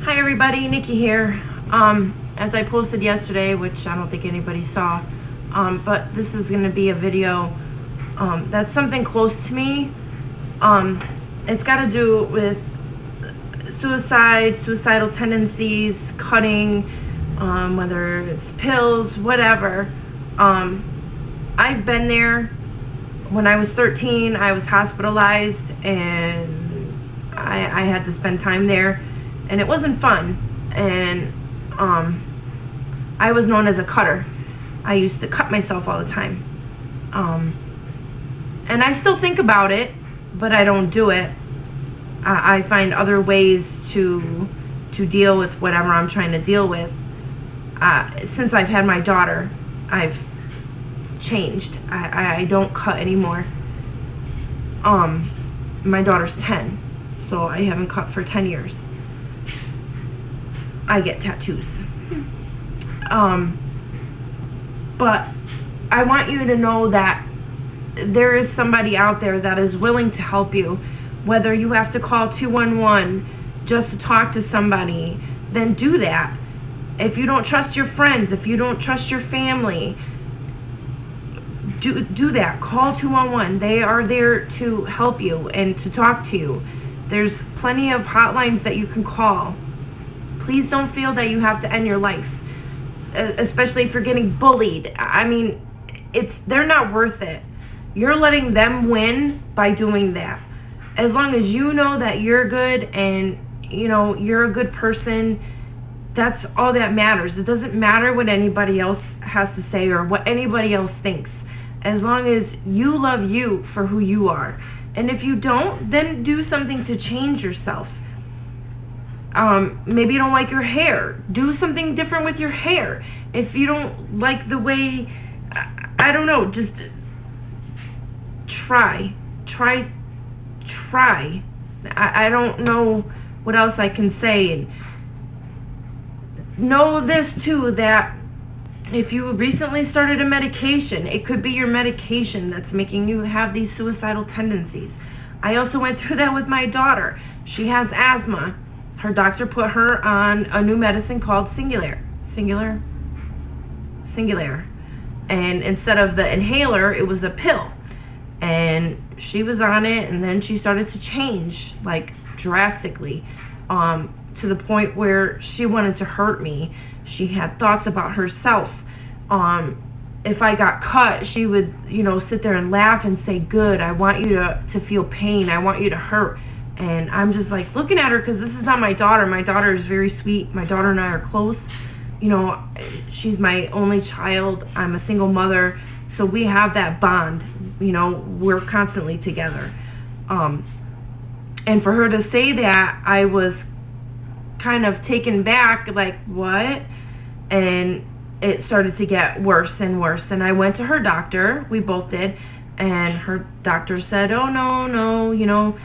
Hi everybody, Nikki here. As I posted yesterday, which I don't think anybody saw, but this is going to be a video that's something close to me. It's got to do with suicide, suicidal tendencies, cutting, whether it's pills, whatever. I've been there. When I was 13, I was hospitalized and I had to spend time there. And it wasn't fun, and I was known as a cutter. I used to cut myself all the time, and I still think about it, but I don't do it. I find other ways to deal with whatever I'm trying to deal with. Since I've had my daughter, I've changed. I don't cut anymore. My daughter's 10, so I haven't cut for 10 years. I get tattoos. But I want you to know that there is somebody out there that is willing to help you. Whether you have to call 211 just to talk to somebody, then do that. If you don't trust your friends, if you don't trust your family, do that. Call 211. They are there to help you and to talk to you. There's plenty of hotlines that you can call. Please don't feel that you have to end your life, especially if you're getting bullied. I mean, they're not worth it. You're letting them win by doing that. As long as you know that you're good and you're a good person, that's all that matters. It doesn't matter what anybody else has to say or what anybody else thinks. As long as you love you for who you are. And if you don't, then do something to change yourself. Maybe you don't like your hair. Do something different with your hair. If you don't like the way, I don't know, just try. I don't know what else I can say. And know this too, that if you recently started a medication, it could be your medication that's making you have these suicidal tendencies. I also went through that with my daughter. She has asthma. Her doctor put her on a new medicine called Singulair. And instead of the inhaler, it was a pill. And she was on it, and then she started to change, like, drastically, to the point where she wanted to hurt me. She had thoughts about herself. If I got cut, she would, sit there and laugh and say, "Good, I want you to feel pain. I want you to hurt." And I'm just like looking at her, because this is not my daughter. My daughter is very sweet. My daughter and I are close. She's my only child. I'm a single mother. So we have that bond. We're constantly together. And for her to say that, I was kind of taken back, like, what? And it started to get worse and worse. And I went to her doctor. We both did. And her doctor said, "Oh, no,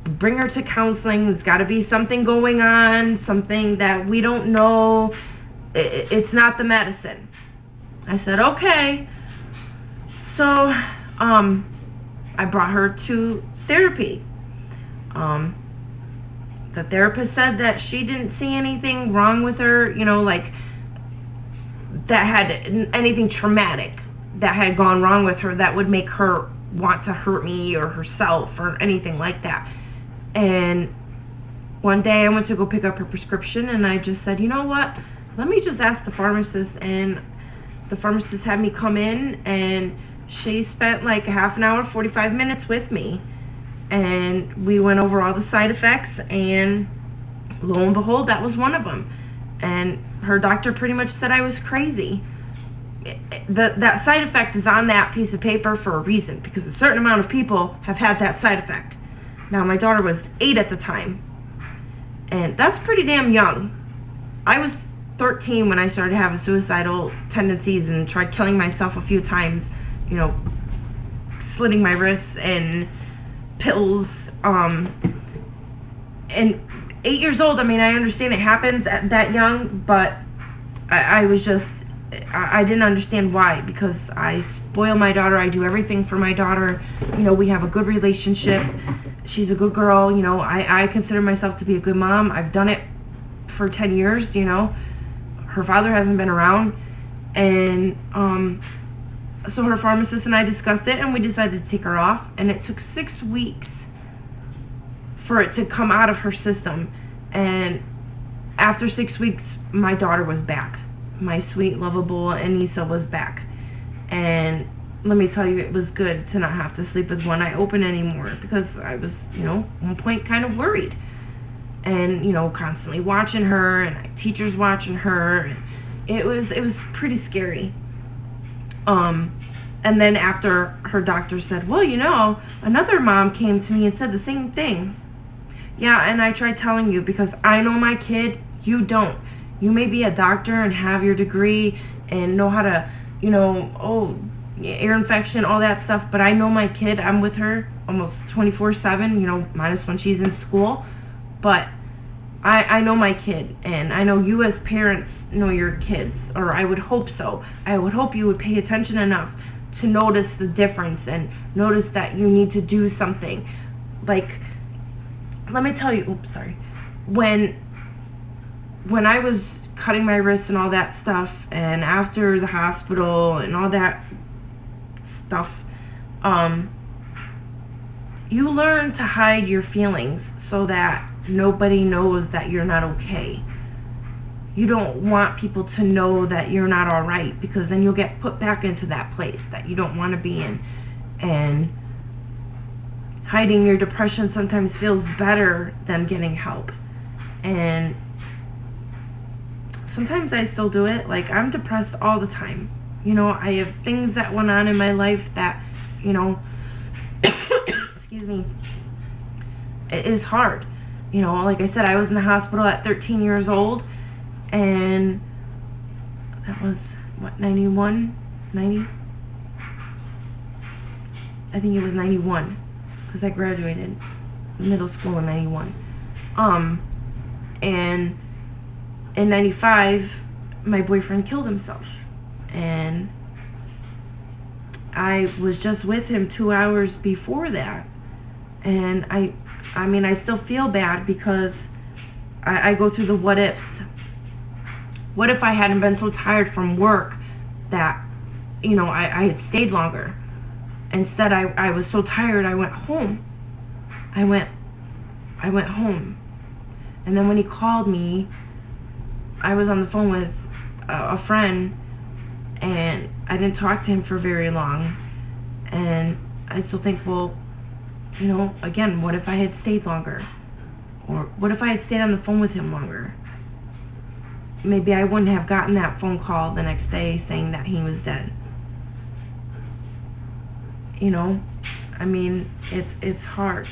bring her to counseling. There's got to be something going on, something that we don't know. It's not the medicine." I said, "Okay." So, I brought her to therapy. The therapist said that she didn't see anything wrong with her, like that had anything traumatic that had gone wrong with her that would make her want to hurt me or herself or anything like that. And one day I went to go pick up her prescription, and I just said, "You know what? Let me just ask the pharmacist." And the pharmacist had me come in, and she spent like a half an hour, 45 minutes with me. And we went over all the side effects, and lo and behold, that was one of them. And her doctor pretty much said I was crazy. That side effect is on that piece of paper for a reason, because a certain amount of people have had that side effect. Now, my daughter was 8 at the time, and that's pretty damn young. I was 13 when I started having suicidal tendencies and tried killing myself a few times, slitting my wrists and pills. And 8 years old, I mean, I understand it happens at that young, but I was just, I didn't understand why, because I spoil my daughter. I do everything for my daughter. We have a good relationship. She's a good girl. I consider myself to be a good mom. I've done it for 10 years, you know. Her father hasn't been around. And so her pharmacist and I discussed it, and we decided to take her off. And it took 6 weeks for it to come out of her system. And after 6 weeks, my daughter was back. My sweet, lovable Anissa was back. And let me tell you, it was good to not have to sleep with one eye open anymore, because I was, you know, at one point kind of worried. And, you know, constantly watching her, and teachers watching her. And it was pretty scary. And then after her doctor said, well, you know, another mom came to me and said the same thing. Yeah, and I tried telling you, because I know my kid, you don't. You may be a doctor and have your degree and know how to, you know, ear infection, all that stuff, but I know my kid. I'm with her almost 24/7, you know, minus when she's in school. But I know my kid, and I know you as parents know your kids, or I would hope so. I would hope you would pay attention enough to notice the difference and notice that you need to do something. Like, let me tell you, when I was cutting my wrists and all that stuff, and after the hospital and all that stuff, you learn to hide your feelings so that nobody knows that you're not okay. You don't want people to know that you're not all right, because then you'll get put back into that place that you don't want to be in. And hiding your depression sometimes feels better than getting help. And sometimes I still do it. Like, I'm depressed all the time. You know, I have things that went on in my life that, you know, excuse me, it is hard. You know, like I said, I was in the hospital at 13 years old, and that was, what, 91? 90? I think it was 91, because I graduated middle school in 91. And in 95, my boyfriend killed himself. And I was just with him 2 hours before that. And I mean, I still feel bad, because I go through the what ifs. What if I hadn't been so tired from work that, you know, I had stayed longer? Instead, I was so tired, I went home. I went home. And then when he called me, I was on the phone with a friend, and I didn't talk to him for very long. And I still think, well, you know, again, what if I had stayed longer? Or what if I had stayed on the phone with him longer? Maybe I wouldn't have gotten that phone call the next day saying that he was dead. You know, I mean, it's hard.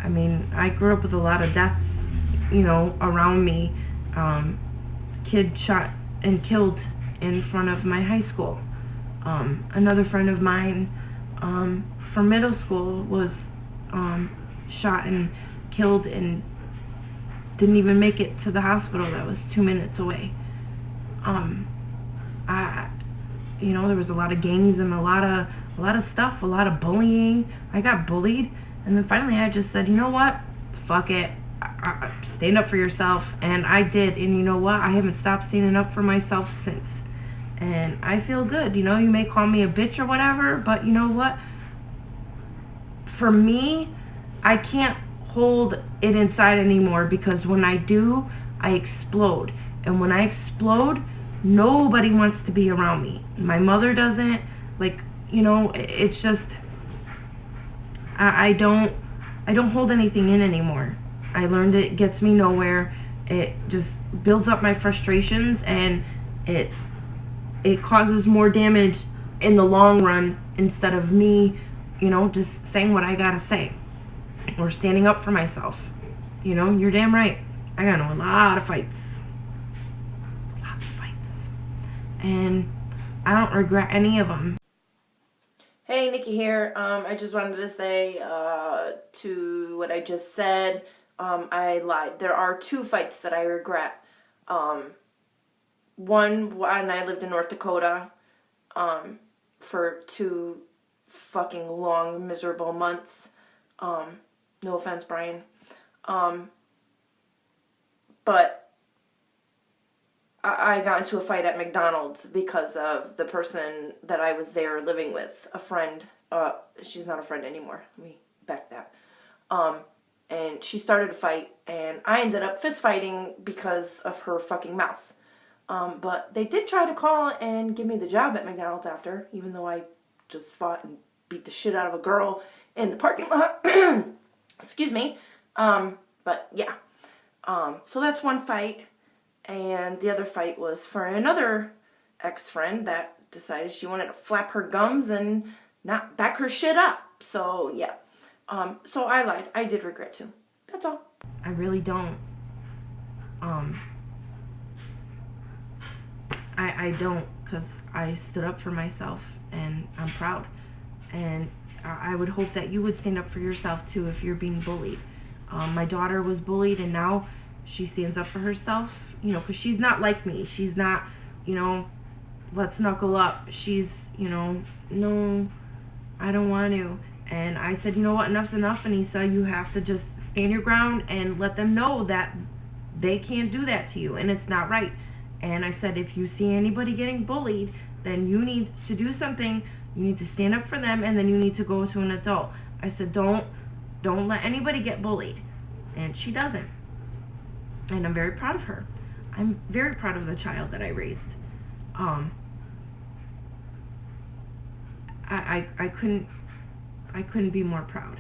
I mean, I grew up with a lot of deaths, you know, around me. Kid shot and killed in front of my high school. Another friend of mine from middle school was shot and killed and didn't even make it to the hospital. That was 2 minutes away. You know, there was a lot of gangs and a lot of stuff, a lot of bullying. I got bullied, and then finally I just said, you know what? Fuck it. Stand up for yourself. And I did. And you know what? I haven't stopped standing up for myself since. And I feel good. You know, you may call me a bitch or whatever, but you know what? For me, I can't hold it inside anymore, because when I do, I explode. And when I explode, nobody wants to be around me. My mother doesn't. Like, you know, it's just, I don't hold anything in anymore. I learned it gets me nowhere. It just builds up my frustrations, and it causes more damage in the long run, instead of me, you know, just saying what I gotta say or standing up for myself. You know, you're damn right. I got into a lot of fights. Lots of fights. And I don't regret any of them. Hey, Nikki here. I just wanted to say to what I just said, I lied. There are 2 fights that I regret. One, when I lived in North Dakota for 2 fucking long, miserable months. No offense, Brian. But I got into a fight at McDonald's because of the person that I was there living with, a friend. She's not a friend anymore. Let me back that. And she started a fight, and I ended up fist fighting because of her fucking mouth. But they did try to call and give me the job at McDonald's after, even though I just fought and beat the shit out of a girl in the parking lot. Excuse me. But yeah. So that's one fight. And the other fight was for another ex-friend that decided she wanted to flap her gums and not back her shit up. So yeah. So I lied. I did regret too. That's all. I really don't. I don't, because I stood up for myself and I'm proud. And I would hope that you would stand up for yourself too if you're being bullied. My daughter was bullied, and now she stands up for herself, you know, because she's not like me. She's not, you know, let's knuckle up. She's, you know, no, I don't want to. And I said, you know what, enough's enough. And he said, you have to just stand your ground and let them know that they can't do that to you, and it's not right. And I said, if you see anybody getting bullied, then you need to do something. You need to stand up for them, and then you need to go to an adult. I said, don't let anybody get bullied. And she doesn't. And I'm very proud of her. I'm very proud of the child that I raised. I couldn't be more proud.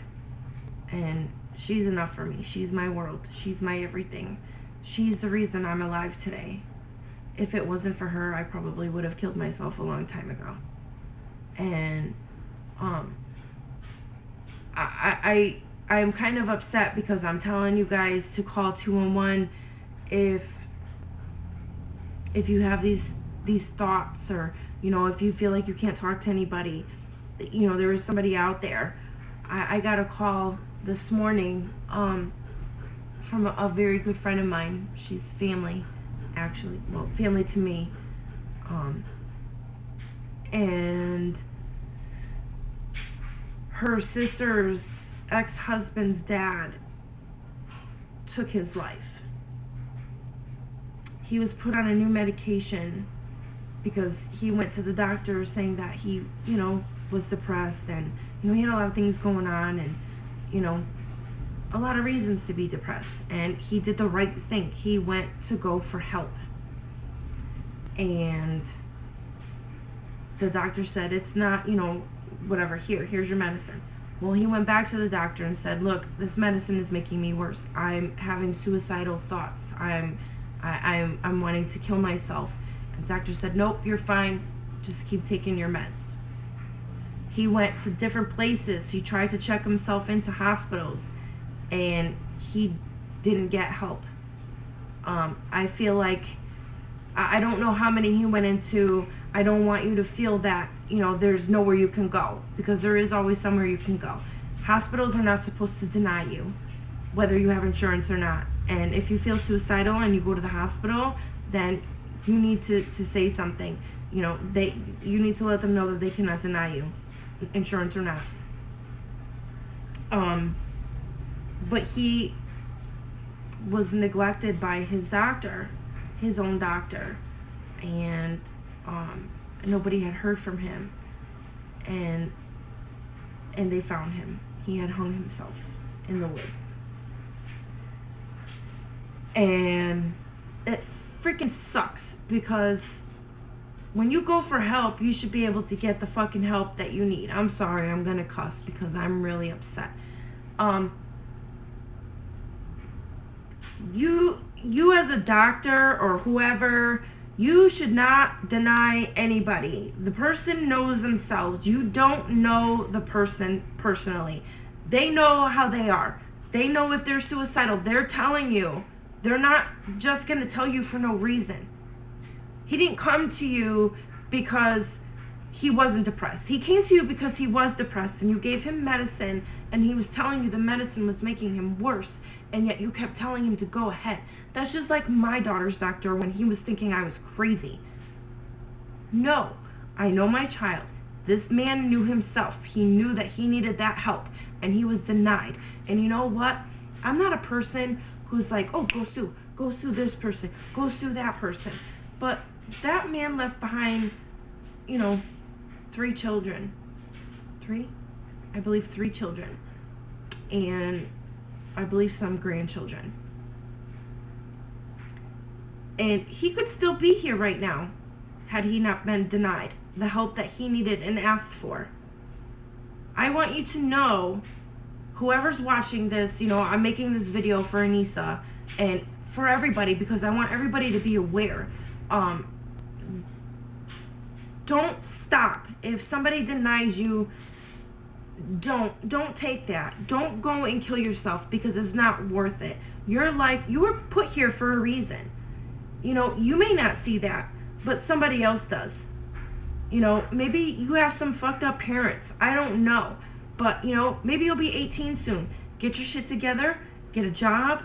And she's enough for me. She's my world. She's my everything. She's the reason I'm alive today. If it wasn't for her, I probably would have killed myself a long time ago. And I'm kind of upset because I'm telling you guys to call 211 if you have these thoughts, or, you know, if you feel like you can't talk to anybody. You know, there is somebody out there. I got a call this morning from a very good friend of mine. She's family, actually. Well, family to me. And her sister's ex-husband's dad took his life. He was put on a new medication because he went to the doctor saying that he, you know, was depressed, and, you know, he had a lot of things going on, and, you know, a lot of reasons to be depressed. And he did the right thing. He went to go for help. And the doctor said, it's not, you know, whatever, here's your medicine. Well, he went back to the doctor and said, look, this medicine is making me worse. I'm having suicidal thoughts. I'm wanting to kill myself. And the doctor said, nope, you're fine. Just keep taking your meds. He went to different places. He tried to check himself into hospitals, and he didn't get help. I feel like, I don't know how many he went into. I don't want you to feel that, you know, there's nowhere you can go, because there is always somewhere you can go. Hospitals are not supposed to deny you, whether you have insurance or not. And if you feel suicidal and you go to the hospital, then you need to say something. You know, you need to let them know that they cannot deny you, insurance or not. But he was neglected by his doctor, his own doctor, and nobody had heard from him, and they found him. He had hung himself in the woods. And it freaking sucks, because when you go for help, you should be able to get the fucking help that you need. I'm sorry, I'm gonna cuss because I'm really upset. You as a doctor or whoever, you should not deny anybody. The person knows themselves. You don't know the person personally. They know how they are. They know if they're suicidal. They're telling you. They're not just going to tell you for no reason. He didn't come to you because he wasn't depressed. He came to you because he was depressed, and you gave him medicine, and he was telling you the medicine was making him worse, and yet you kept telling him to go ahead. That's just like my daughter's doctor when he was thinking I was crazy. No, I know my child. This man knew himself. He knew that he needed that help, and he was denied. And you know what? I'm not a person who's like, oh, go sue this person, go sue that person. But that man left behind, 3 children. 3? I believe 3 children. And I believe some grandchildren. And he could still be here right now had he not been denied the help that he needed and asked for. I want you to know, whoever's watching this, I'm making this video for Anissa and for everybody because I want everybody to be aware. Don't stop. If somebody denies you, don't take that. Don't go and kill yourself because it's not worth it. Your life, you were put here for a reason. You may not see that, but somebody else does. Maybe you have some fucked up parents. I don't know. But, maybe you'll be 18 soon. Get your shit together. Get a job.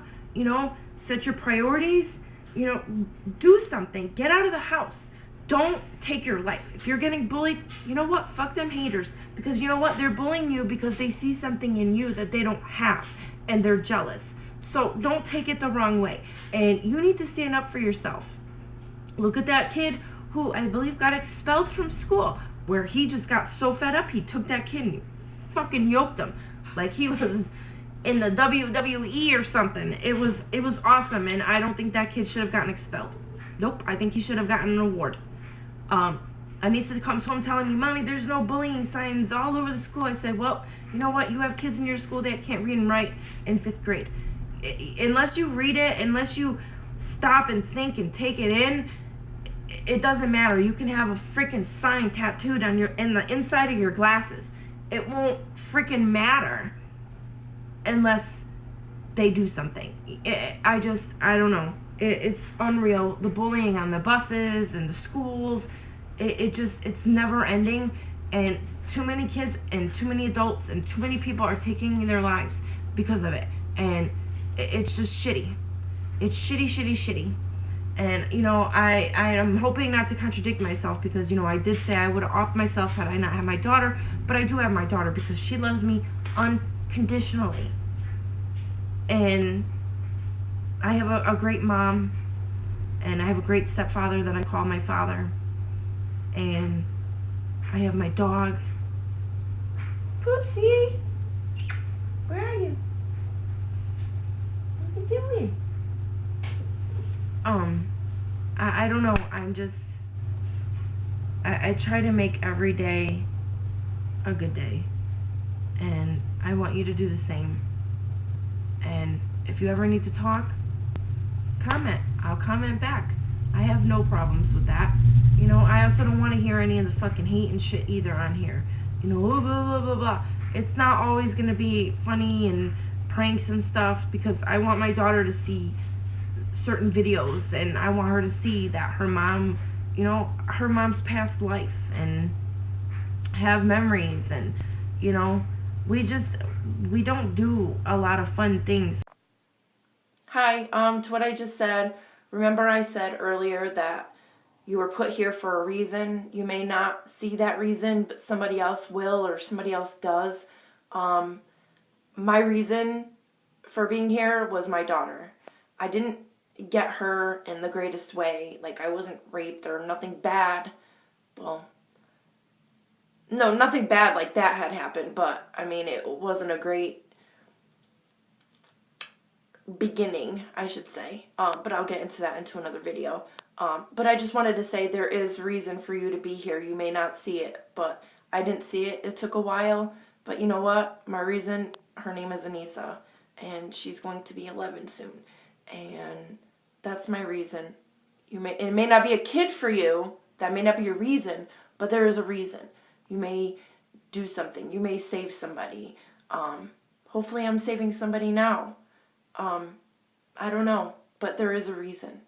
Set your priorities. Do something. Get out of the house. Don't take your life. If you're getting bullied, you know what? Fuck them haters. Because you know what? They're bullying you because they see something in you that they don't have. And they're jealous. So don't take it the wrong way. And you need to stand up for yourself. Look at that kid who I believe got expelled from school, where he just got so fed up he took that kid and fucking yoked him like he was in the WWE or something. It was awesome, and I don't think that kid should have gotten expelled. Nope, I think he should have gotten an award. Anissa comes home telling me, "Mommy, there's no bullying signs all over the school." I said, "Well, you know what? You have kids in your school that can't read and write in 5th grade. Unless you read it, unless you stop and think and take it in, it doesn't matter. You can have a freaking sign tattooed on in the inside of your glasses. It won't freaking matter unless they do something." I don't know. It's unreal. The bullying on the buses and the schools, it's never ending. And too many kids and too many adults and too many people are taking their lives because of it. And it's just shitty. It's shitty. And, I am hoping not to contradict myself because, I did say I would have offed myself had I not had my daughter. But I do have my daughter because she loves me unconditionally. And I have a great mom. And I have a great stepfather that I call my father. And I have my dog. Poopsie! Where are you? What are you doing? I don't know. I try to make every day a good day. And I want you to do the same. And if you ever need to talk, comment. I'll comment back. I have no problems with that. I also don't want to hear any of the fucking hate and shit either on here. Blah, blah, blah, blah. It's not always going to be funny and pranks and stuff because I want my daughter to see certain videos and I want her to see that her mom, her mom's past life and have memories and, we don't do a lot of fun things. Hi, to what I just said, remember I said earlier that you were put here for a reason. You may not see that reason, but somebody else will or somebody else does. My reason for being here was my daughter. I didn't get her in the greatest way. Like, I wasn't raped or nothing bad. Well, no, nothing bad like that had happened, but, it wasn't a great beginning, I should say. But I'll get into that into another video. But I just wanted to say there is reason for you to be here. You may not see it, but I didn't see it. It took a while, but you know what? My reason, her name is Anissa, and she's going to be 11 soon. And that's my reason. It may not be a kid for you. That may not be your reason, but there is a reason. You may do something. You may save somebody. Hopefully I'm saving somebody now. I don't know, but there is a reason.